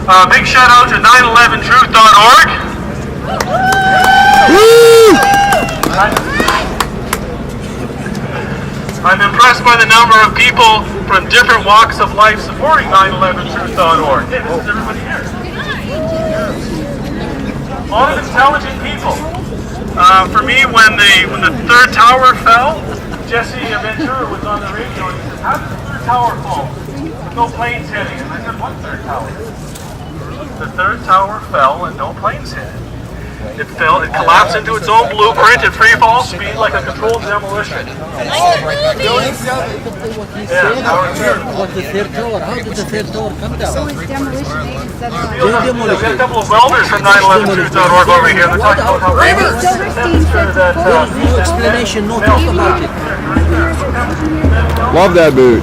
Big shout out to 911truth.org. I'm impressed by the number of people from different walks of life supporting 911truth.org. Hey, this is everybody here. A lot of intelligent people. For me, when the third tower fell, Jesse Ventura was on the radio and he said, "How did the third tower fall? No planes hitting." And I said, "What third tower?" The third tower fell and no planes hit it. It fell, it collapsed into its own blueprint at free fall speed like a controlled demolition. Yeah, What the third tower? How did the third tower come down? So it's demolition aid instead of... We got a couple of welders from 911truth.org over here. They're talking about how no explanation, no talk about it. Love that boot.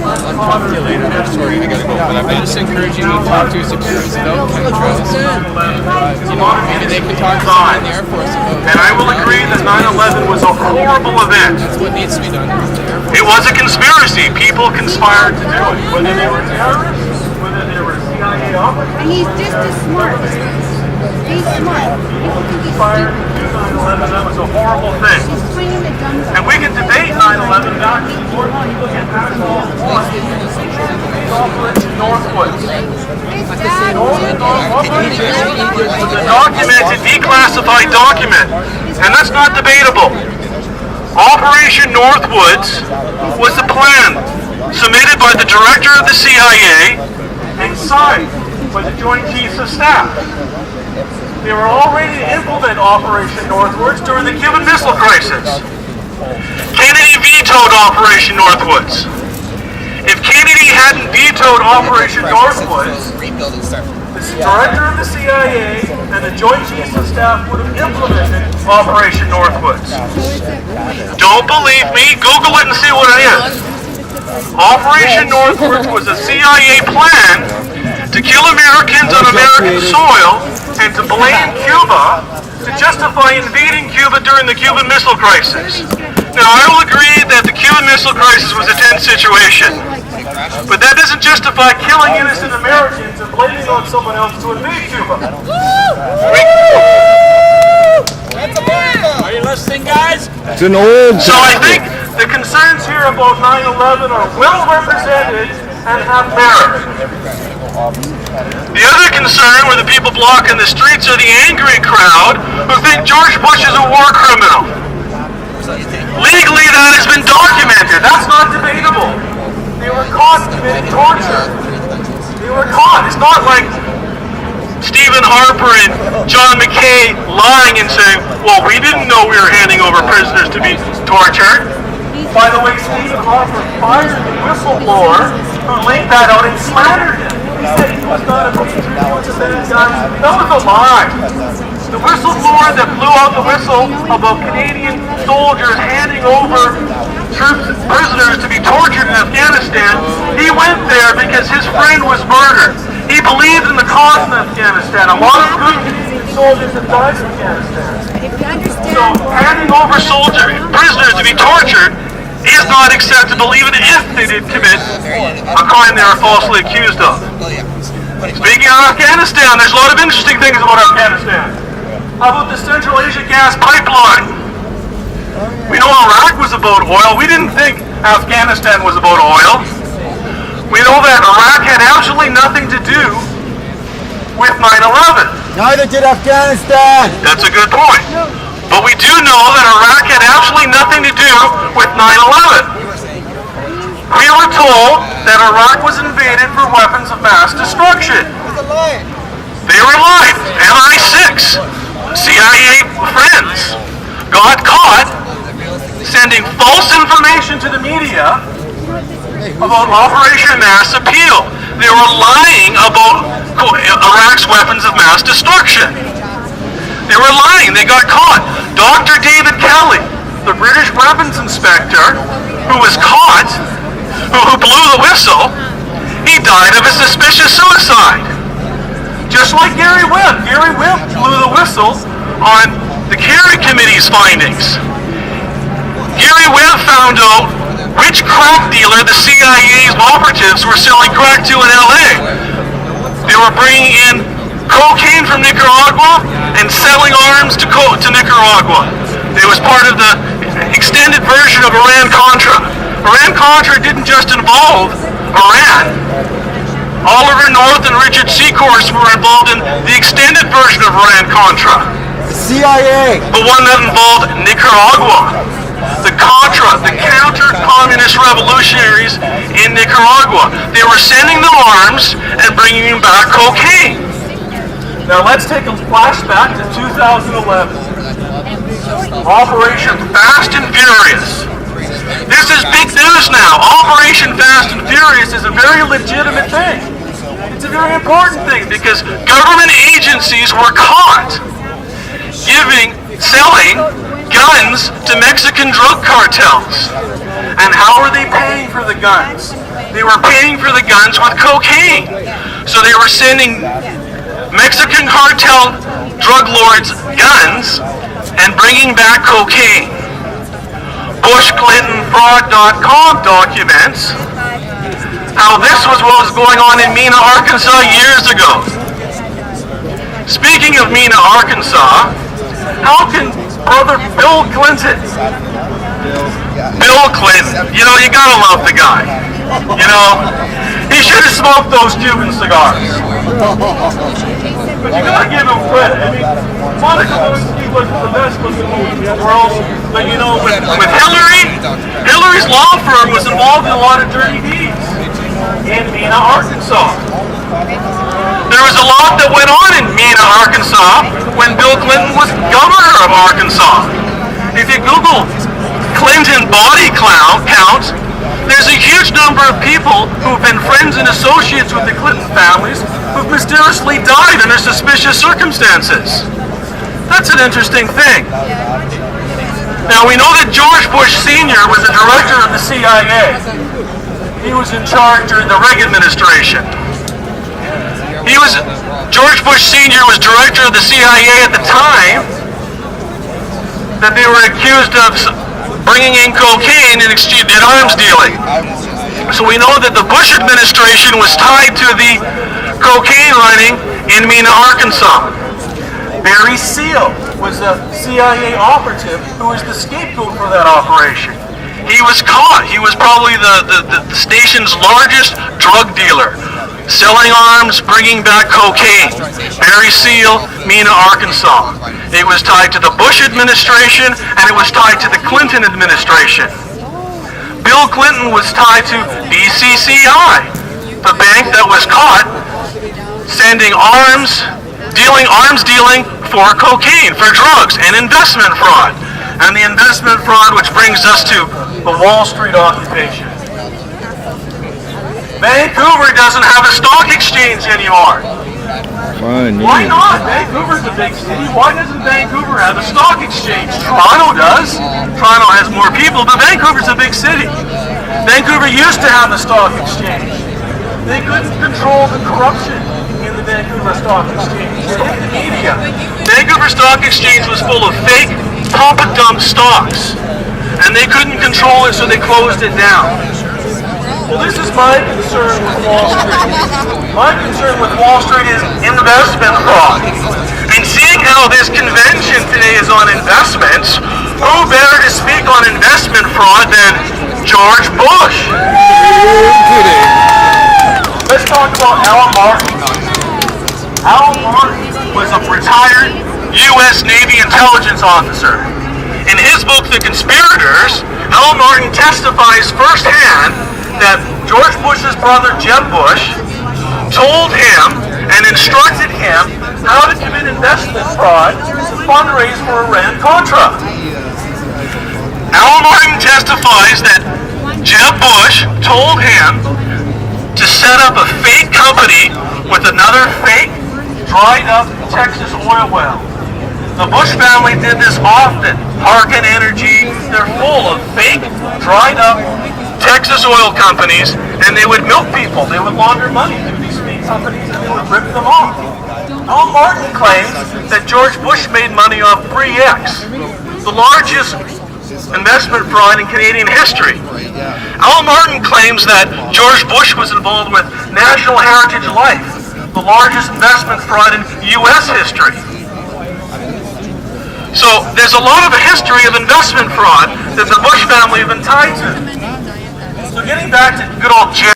I'll talk to you later. I'm sorry, I gotta go. But I'm just encouraging you to talk to security about chemtrails. You know, maybe they could talk to someone in the Air Force about. And I will agree that 9/11 was a horrible event. That's what needs to be done. It was a conspiracy. People conspired to do it. Whether they were terrorists, whether they were CIA operatives. And he's just as smart. He's smart. People think he's Conspired to stupid. do 9/11. That was a horrible thing. He's playing the dumb guy. And we can debate 9/11 back and forth. People get past all the points. Operation Northwoods. His dad It's a documented, declassified document. And that's not debatable. Operation Northwoods was a plan submitted by the director of the CIA and signed by the Joint Chiefs of Staff. They were all ready to implement Operation Northwoods during the Cuban Missile Crisis. Kennedy vetoed Operation Northwoods. If Kennedy hadn't vetoed Operation Northwoods, the director of the CIA and the Joint Chiefs of Staff would have implemented Operation Northwoods. Don't believe me? Google it and see what it is. Operation Northwoods was a CIA plan to kill Americans on American soil and to blame Cuba to justify invading Cuba during the Cuban Missile Crisis. Now, I will agree that the Cuban Missile Crisis was a tense situation, but that doesn't justify killing innocent Americans and blaming it on someone else to invade Cuba. Are you listening, guys? It's an old So I think the concerns here about 9/11 are well represented and have merit. The other concern were the people blocking the streets are the angry crowd who think George Bush is a war criminal. Legally, that has been documented. That's not debatable. They were caught committing torture. They were caught. It's not like Stephen Harper and John McKay lying and saying, "Well, we didn't know we were handing over prisoners to be tortured." By the way, Stephen Harper fired the whistleblower who laid that out and slandered him. He said he was not a danger, he was a bad guy. That was a lie. The whistleblower that blew out the whistle about Canadian soldiers handing over prisoners to be tortured in Afghanistan, he went there because his friend was murdered. He believed in the cause in Afghanistan. A lot of good Canadian soldiers have died in Afghanistan. If you understand... So handing over prisoners to be tortured is not acceptable even if they did commit a crime they were falsely accused of. Speaking of Afghanistan, there's a lot of interesting things about Afghanistan. How about the Central Asia gas pipeline? We know Iraq was about oil. We didn't think Afghanistan was about oil. We know that Iraq had absolutely nothing to do with 9/11. Neither did Afghanistan. That's a good point. But we do know that Iraq had absolutely nothing to do with 9/11. We were told that Iraq was invaded for weapons of mass destruction. They were lying. MI6, CIA friends, got caught sending false information to the media about Operation Mass Appeal. They were lying about Iraq's weapons of mass destruction. They were lying. They got caught. Dr. David Kelly, the British weapons inspector, who was caught, who blew the whistle, he died of a suspicious suicide. Just like Gary Webb. Gary Webb blew the whistle on the Kerry Committee's findings. Gary Webb found out which crack dealer the CIA's operatives were selling crack to in LA. They were bringing in cocaine from Nicaragua and selling arms to Nicaragua. It was part of the extended version of Iran-Contra. Iran-Contra didn't just involve Iran. Oliver North and Richard Seacourse were involved in the extended version of Iran-Contra. CIA. The one that involved Nicaragua. The Contra, the counter-communist revolutionaries in Nicaragua. They were sending them arms and bringing them back cocaine. Now let's take a flashback to 2011. Operation Fast and Furious. This is big news now. Operation Fast and Furious is a very legitimate thing. It's a very important thing because government agencies were caught selling guns to Mexican drug cartels. And how were they paying for the guns? They were paying for the guns with cocaine. So they were sending Mexican cartel drug lords guns and bringing back cocaine. BushClintonFraud.com documents how this was what was going on in Mena, Arkansas years ago. Speaking of Mena, Arkansas, how can brother Bill Clinton, you know, you gotta love the guy. You know, he should have smoked those Cuban cigars. But you gotta give him credit. I mean, Monica Lewinsky wasn't the best looking woman in the world, but you know, with Hillary's law firm was involved in a lot of dirty deeds in Mena, Arkansas. There was a lot that went on in Mena, Arkansas when Bill Clinton was governor of Arkansas. If you Google Clinton body count, there's a huge number of people who've been friends and associates with the Clinton families who've mysteriously died under suspicious circumstances. That's an interesting thing. Now we know that George Bush Sr. was the director of the CIA. He was in charge during the Reagan administration. George Bush Sr. was director of the CIA at the time that they were accused of bringing in cocaine and did arms dealing. So we know that the Bush administration was tied to the cocaine running in Mena, Arkansas. Barry Seal was a CIA operative who was the scapegoat for that operation. He was caught. He was probably the station's largest drug dealer, selling arms, bringing back cocaine. Barry Seal, Mena, Arkansas. It was tied to the Bush administration and it was tied to the Clinton administration. Bill Clinton was tied to BCCI, the bank that was caught sending arms dealing for cocaine, for drugs, and investment fraud. And the investment fraud, which brings us to the Wall Street occupation. Vancouver doesn't have a stock exchange anymore. Why not? Vancouver's a big city. Why doesn't Vancouver have a stock exchange? Toronto does. Toronto has more people, but Vancouver's a big city. Vancouver used to have a stock exchange. They couldn't control the corruption in the Vancouver Stock Exchange. They hit the media. Vancouver Stock Exchange was full of fake pump-and-dump stocks, and they couldn't control it, so they closed it down. Well, this is my concern with Wall Street. My concern with Wall Street is investment fraud. And seeing how this convention today is on investments, who better to speak on investment fraud than George Bush? Let's talk about Alan Martin. Alan Martin was a retired U.S. Navy intelligence officer. In his book, The Conspirators, Alan Martin testifies firsthand that George Bush's brother, Jeb Bush, told him and instructed him how to commit investment fraud to fundraise for Iran-Contra. Alan Martin testifies that Jeb Bush told him to set up a fake company with another fake, dried-up Texas oil well. The Bush family did this often. Harkin Energy, they're full of fake, dried-up Texas oil companies, and they would milk people. They would launder money through these fake companies, and they would rip them off. Al Martin claims that George Bush made money off 3X, the largest investment fraud in Canadian history. Al Martin claims that George Bush was involved with National Heritage Life, the largest investment fraud in U.S. history. So there's a lot of a history of investment fraud that the Bush family have been tied to. So getting back to good old Jim,